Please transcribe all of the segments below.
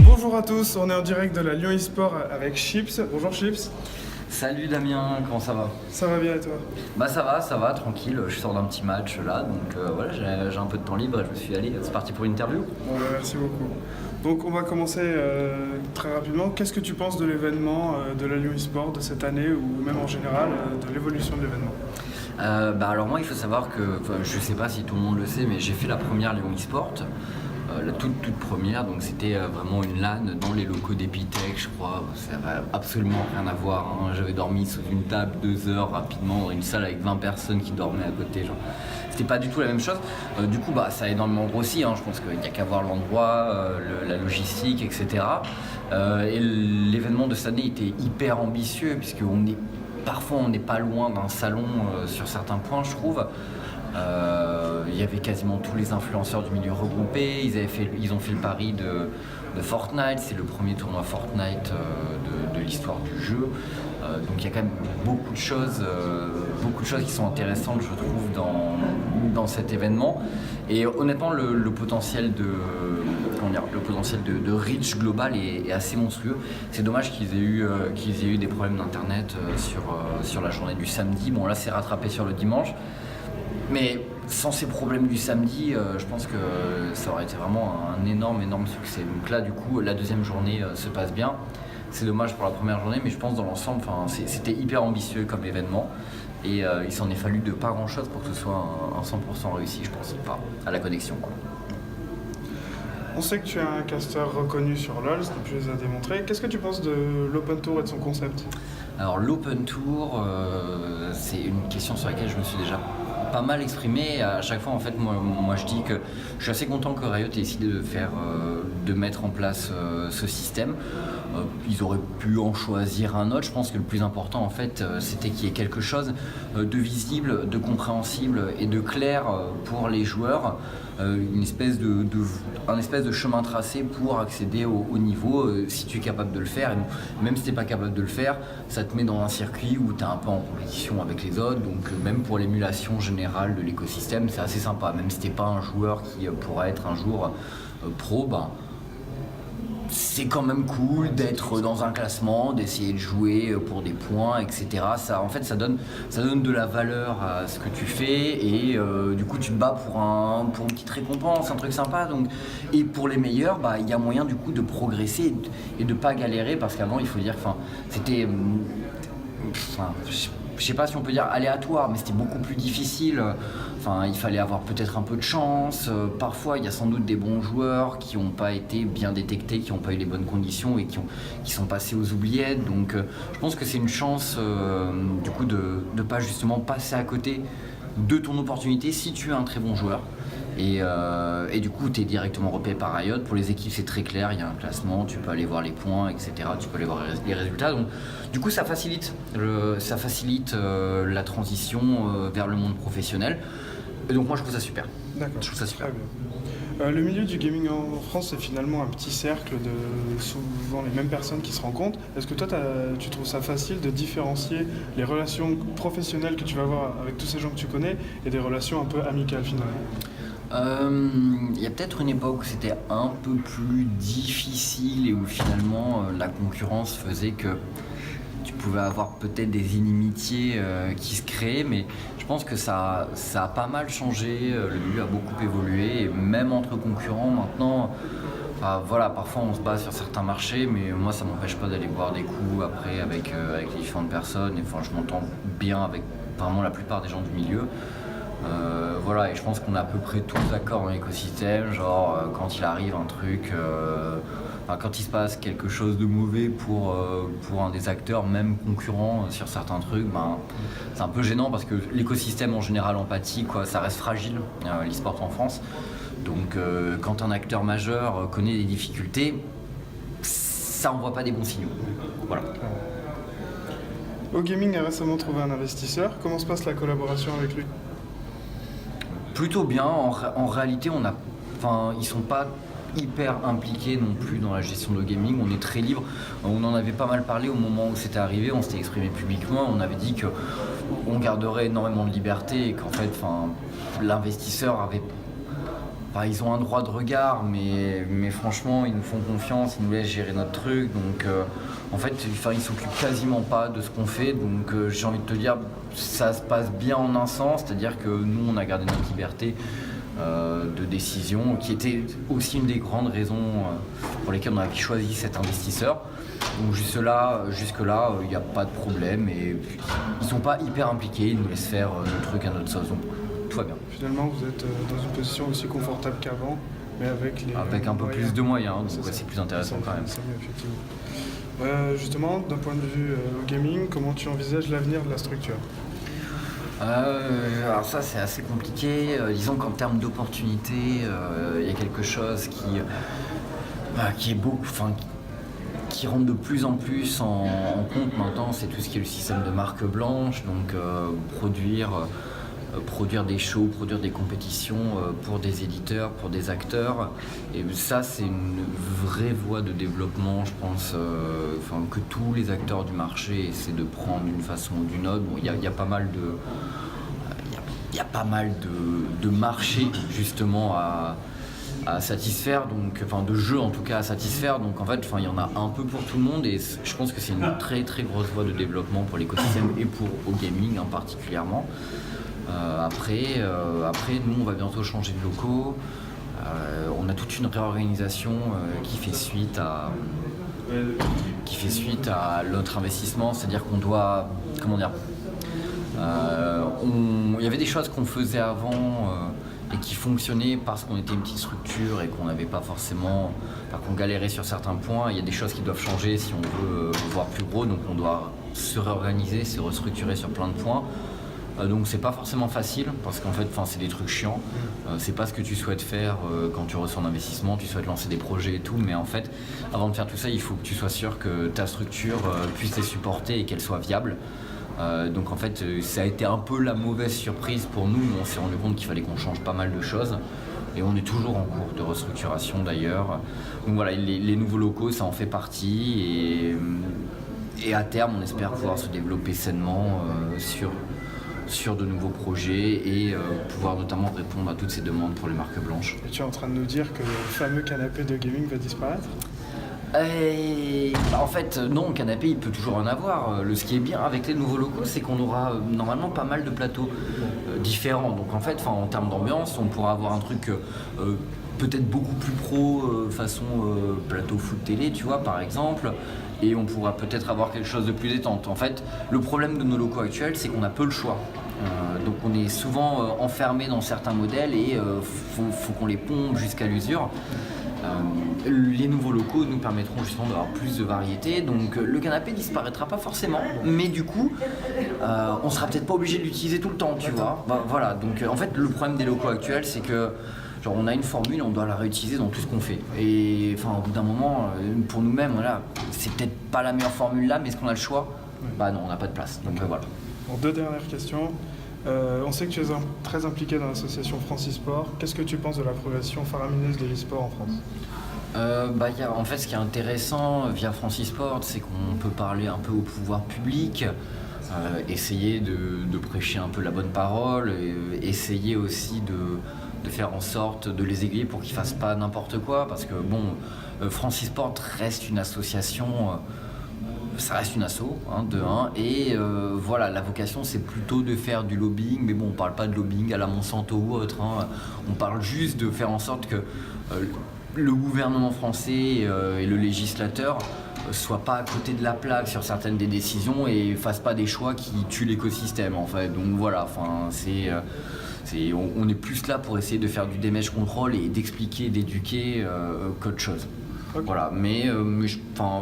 Bonjour à tous, on est en direct de la Lyon eSport avec Chips. Bonjour Chips. Salut Damien, comment ça va? Ça va bien et toi? Bah ça va, tranquille, je sors d'un petit match là, donc voilà, j'ai un peu de temps libre et je me suis dit allez, c'est parti pour l'interview. Bon bah, merci beaucoup. Donc on va commencer très rapidement. Qu'est-ce que tu penses de l'événement de la Lyon eSport de cette année ou même en général de l'évolution de l'événement? Alors moi il faut savoir que, je sais pas si tout le monde le sait, mais j'ai fait la première Lyon eSport. La toute première, donc c'était vraiment une LAN dans les locaux d'Epitech, je crois. Ça n'avait absolument rien à voir, hein. J'avais dormi sous une table 2 heures rapidement dans une salle avec 20 personnes qui dormaient à côté. Genre. C'était pas du tout la même chose. Du coup, ça a énormément grossi, hein. Je pense qu'il n'y a qu'à voir l'endroit, la logistique, etc. Et l'événement de cette année était hyper ambitieux, puisque parfois on n'est pas loin d'un salon sur certains points, je trouve. Il y avait quasiment tous les influenceurs du milieu regroupés. Ils ont fait le pari de Fortnite. C'est le premier tournoi Fortnite de l'histoire du jeu. Donc il y a quand même beaucoup de choses qui sont intéressantes, je trouve, dans cet événement. Et honnêtement, le potentiel de reach global est assez monstrueux. C'est dommage qu'ils aient eu des problèmes d'internet sur la journée du samedi. Bon, là c'est rattrapé sur le dimanche. Mais sans ces problèmes du samedi, je pense que ça aurait été vraiment un énorme succès. Donc là, du coup, la deuxième journée se passe bien. C'est dommage pour la première journée, mais je pense dans l'ensemble, c'était hyper ambitieux comme événement. Et il s'en est fallu de pas grand-chose pour que ce soit un 100% réussi, je pense, pas à la connexion, quoi. On sait que tu es un casteur reconnu sur LoL, tu les as démontré. Qu'est-ce que tu penses de l'Open Tour et de son concept? Alors l'Open Tour, c'est une question sur laquelle je me suis déjà pas mal exprimé. À chaque fois, en fait, moi je dis que je suis assez content que Riot ait décidé de mettre en place ce système. Ils auraient pu en choisir un autre. Je pense que le plus important, en fait, c'était qu'il y ait quelque chose de visible, de compréhensible et de clair pour les joueurs. Un espèce de chemin tracé pour accéder au niveau si tu es capable de le faire. Et même si tu n'es pas capable de le faire, ça te met dans un circuit où tu es un peu en compétition avec les autres. Donc même pour l'émulation générale de l'écosystème, c'est assez sympa. Même si tu n'es pas un joueur qui pourrait être un jour pro, c'est quand même cool d'être dans un classement, d'essayer de jouer pour des points, etc. Ça donne de la valeur à ce que tu fais et du coup tu te bats pour une petite récompense, un truc sympa. Donc, et pour les meilleurs, il y a moyen du coup de progresser et de pas galérer parce qu'avant il faut dire, c'était, je sais pas si on peut dire aléatoire, mais c'était beaucoup plus difficile. Il fallait avoir peut-être un peu de chance. Parfois, il y a sans doute des bons joueurs qui n'ont pas été bien détectés, qui n'ont pas eu les bonnes conditions et qui sont passés aux oubliettes. Donc, je pense que c'est une chance du coup de pas justement passer à côté de ton opportunité si tu es un très bon joueur. Et du coup, tu es directement repéré par Riot. Pour les équipes, c'est très clair, il y a un classement, tu peux aller voir les points, etc. Tu peux aller voir les résultats. Donc, du coup, ça facilite la transition vers le monde professionnel. Et donc, moi, je trouve ça super. D'accord. Je trouve ça super. Très bien. Le milieu du gaming en France, c'est finalement un petit cercle de souvent les mêmes personnes qui se rencontrent. Est-ce que toi, tu trouves ça facile de différencier les relations professionnelles que tu vas avoir avec tous ces gens que tu connais et des relations un peu amicales finalement? Il y a peut-être une époque où c'était un peu plus difficile et où finalement la concurrence faisait que tu pouvais avoir peut-être des inimitiés qui se créaient, mais je pense que ça a pas mal changé, le milieu a beaucoup évolué, et même entre concurrents maintenant, parfois on se bat sur certains marchés, mais moi ça m'empêche pas d'aller boire des coups après avec les différentes personnes, et je m'entends bien avec vraiment la plupart des gens du milieu. Et je pense qu'on est à peu près tous d'accord dans l'écosystème, quand il arrive un truc, quand il se passe quelque chose de mauvais pour un des acteurs, même concurrent sur certains trucs, c'est un peu gênant parce que l'écosystème en général en pâtit, ça reste fragile, l'e-sport en France. Donc quand un acteur majeur connaît des difficultés, ça envoie pas des bons signaux. Voilà. OGaming a récemment trouvé un investisseur. Comment se passe la collaboration avec lui? Plutôt bien. En réalité, ils sont pas hyper impliqués non plus dans la gestion de gaming. On est très libre. On en avait pas mal parlé au moment où c'était arrivé. On s'était exprimé publiquement. On avait dit qu'on garderait énormément de liberté et qu'en fait, l'investisseur avait enfin, ils ont un droit de regard, mais franchement, ils nous font confiance, ils nous laissent gérer notre truc. Donc, en fait, enfin, ils s'occupent quasiment pas de ce qu'on fait. Donc, j'ai envie de te dire, ça se passe bien en un sens, c'est-à-dire que nous, on a gardé notre liberté de décision, qui était aussi une des grandes raisons pour lesquelles on a choisi cet investisseur. Donc jusque-là, il n'y a pas de problème et ils sont pas hyper impliqués, ils nous laissent faire nos trucs à notre sauce, donc tout va bien. Finalement, vous êtes dans une position aussi confortable qu'avant, mais avec un peu moyens. plus de moyens, donc c'est plus intéressant quand même. C'est mieux, effectivement. Justement, d'un point de vue gaming, comment tu envisages l'avenir de la structure? Alors ça c'est assez compliqué, disons qu'en termes d'opportunités, il y a quelque chose qui est beaucoup, qui rentre de plus en plus en compte maintenant, c'est tout ce qui est le système de marque blanche, donc produire des shows, produire des compétitions pour des éditeurs, pour des acteurs. Et ça, c'est une vraie voie de développement, je pense, que tous les acteurs du marché essaient de prendre d'une façon ou d'une autre. Bon, il y a pas mal de marchés, justement, à satisfaire, donc, de jeux en tout cas à satisfaire, donc en fait il y en a un peu pour tout le monde et je pense que c'est une très très grosse voie de développement pour l'écosystème et pour au gaming particulièrement. Après nous on va bientôt changer de locaux, on a toute une réorganisation qui fait suite à notre investissement, c'est-à-dire qu'on doit, il y avait des choses qu'on faisait avant et qui fonctionnaient parce qu'on était une petite structure et qu'on n'avait pas forcément, qu'on galérait sur certains points. Il y a des choses qui doivent changer si on veut voir plus gros, donc on doit se réorganiser, se restructurer sur plein de points. Donc c'est pas forcément facile parce qu'en fait c'est des trucs chiants, c'est pas ce que tu souhaites faire quand tu reçois un investissement, tu souhaites lancer des projets et tout, mais en fait avant de faire tout ça il faut que tu sois sûr que ta structure puisse les supporter et qu'elle soit viable. Donc en fait ça a été un peu la mauvaise surprise pour nous, on s'est rendu compte qu'il fallait qu'on change pas mal de choses et on est toujours en cours de restructuration d'ailleurs. Donc voilà, les nouveaux locaux ça en fait partie et à terme on espère pouvoir se développer sainement sur de nouveaux projets et pouvoir notamment répondre à toutes ces demandes pour les marques blanches. Et tu es en train de nous dire que le fameux canapé de gaming va disparaître? En fait, non, le canapé, il peut toujours en avoir. Ce qui est bien avec les nouveaux locaux, c'est qu'on aura normalement pas mal de plateaux différents. Donc en fait, en termes d'ambiance, on pourra avoir un truc peut-être beaucoup plus pro, façon plateau foot télé, tu vois, par exemple. Et on pourra peut-être avoir quelque chose de plus détente. En fait, le problème de nos locaux actuels, c'est qu'on a peu le choix. Donc on est souvent enfermé dans certains modèles et faut qu'on les pompe jusqu'à l'usure. Les nouveaux locaux nous permettront justement d'avoir plus de variété, donc le canapé disparaîtra pas forcément, mais du coup on sera peut-être pas obligé de l'utiliser tout le temps, tu vois. Voilà, donc en fait le problème des locaux actuels c'est que on a une formule et on doit la réutiliser dans tout ce qu'on fait. Et au bout d'un moment, pour nous-mêmes, voilà, c'est peut-être pas la meilleure formule là, mais est-ce qu'on a le choix? Non, on n'a pas de place, donc voilà. Bon, deux dernières questions. On sait que tu es très impliqué dans l'association Francisport. Qu'est-ce que tu penses de la progression faramineuse de l'e-sport en France? En fait, ce qui est intéressant via Francisport, c'est qu'on peut parler un peu au pouvoir public, essayer de prêcher un peu la bonne parole, et essayer aussi de faire en sorte de les aiguiller pour qu'ils fassent pas n'importe quoi, parce que Francisport reste une association. Ça reste une asso, de 1, et voilà, la vocation c'est plutôt de faire du lobbying, mais bon, on parle pas de lobbying à la Monsanto ou autre, on parle juste de faire en sorte que le gouvernement français et le législateur soient pas à côté de la plaque sur certaines des décisions et fassent pas des choix qui tuent l'écosystème en fait. Donc voilà, on est plus là pour essayer de faire du damage control et d'expliquer, d'éduquer qu'autre chose. Okay. Voilà, mais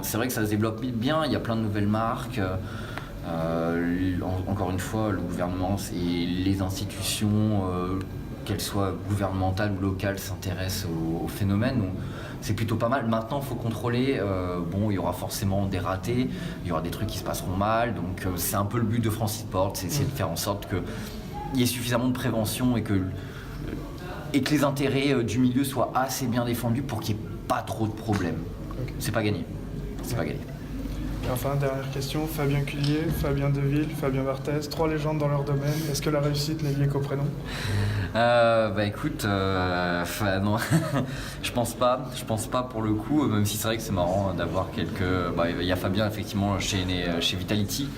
c'est vrai que ça se développe bien, il y a plein de nouvelles marques. Encore une fois, le gouvernement et les institutions, qu'elles soient gouvernementales ou locales, s'intéressent au phénomène. Donc, c'est plutôt pas mal. Maintenant, il faut contrôler. Il y aura forcément des ratés, il y aura des trucs qui se passeront mal. Donc, c'est un peu le but de Francisport, c'est essayer de faire en sorte qu'il y ait suffisamment de prévention et que les intérêts du milieu soient assez bien défendus pour qu'il n'y ait pas trop de problèmes. Okay. C'est pas gagné. C'est pas gagné. Et enfin, dernière question, Fabien Culier, Fabien Deville, Fabien Barthez, 3 légendes dans leur domaine. Est-ce que la réussite n'est liée qu'au prénom? Écoute, non, je pense pas pour le coup, même si c'est vrai que c'est marrant d'avoir quelques... il y a Fabien effectivement chez Vitality,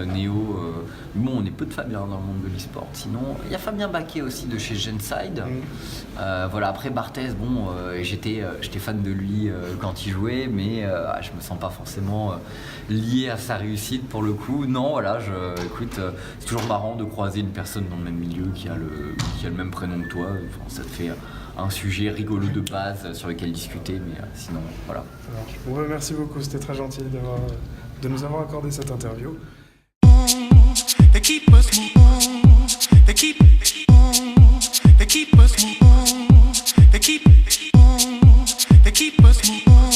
Néo, bon on est peu de Fabien dans le monde de l'e-sport, sinon il y a Fabien Baquet aussi de chez Genside. Après Barthez, j'étais fan de lui quand il jouait, mais je me sens pas forcément lié à sa réussite pour le coup. Non, voilà, écoute, c'est toujours marrant de croiser une personne dans le même milieu qui a le même prénom que toi. Enfin, ça te fait un sujet rigolo de base sur lequel discuter, mais sinon, voilà. Bon, merci beaucoup, c'était très gentil de nous avoir accordé cette interview. They keep us moving. They keep us moving. They keep us moving.